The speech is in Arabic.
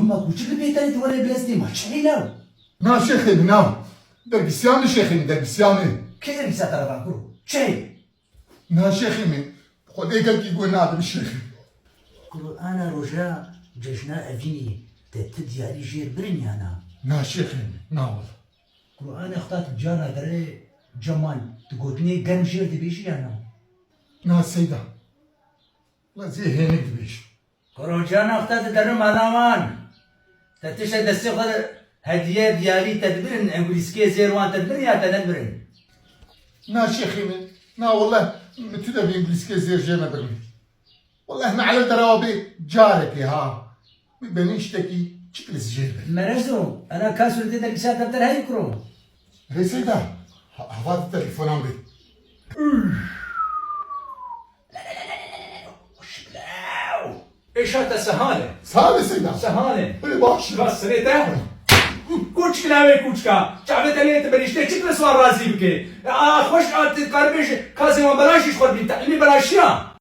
ما كوچك بيتاني توري بلاستي ما شحيلاو نا شيخي نام دربسياني شيخي دربسياني كيف ريسا طرفان كرو شي نا شيخي من خديك يقول نادم شيخي كرو انا رجاء جشنا افيني تدياري جير برني انا نا شيخي نا والله كرو انا اختات جانا دري جمال تقولني قرم جير دبيشي انا نا سيدا لا زي هينك دبيش كرو جانا اختات درم الامان تتشهد السفر هدية ديالي تدبرن انجليسكي زيروان تدبرن يا تدبرن نا شيخي من نا والله متدا بإنجليزكي زير جينا برمي والله احنا على الدروابي جارك يا ها بنشتكي شكل جير مرزو انا كاسر دي دلسات ابتر هاي كرو هي سيدا هذا التليفون عمري ايش هذا سهالة سهل سيدا سهالة باش بس ريتا كوچ کلاوی کوچ کا چاوه تلیت بریشته چکل سوار رازی بکه خوش آت کاربیش کازی ما بلاشیش خود بین تعلیمی بلاشیا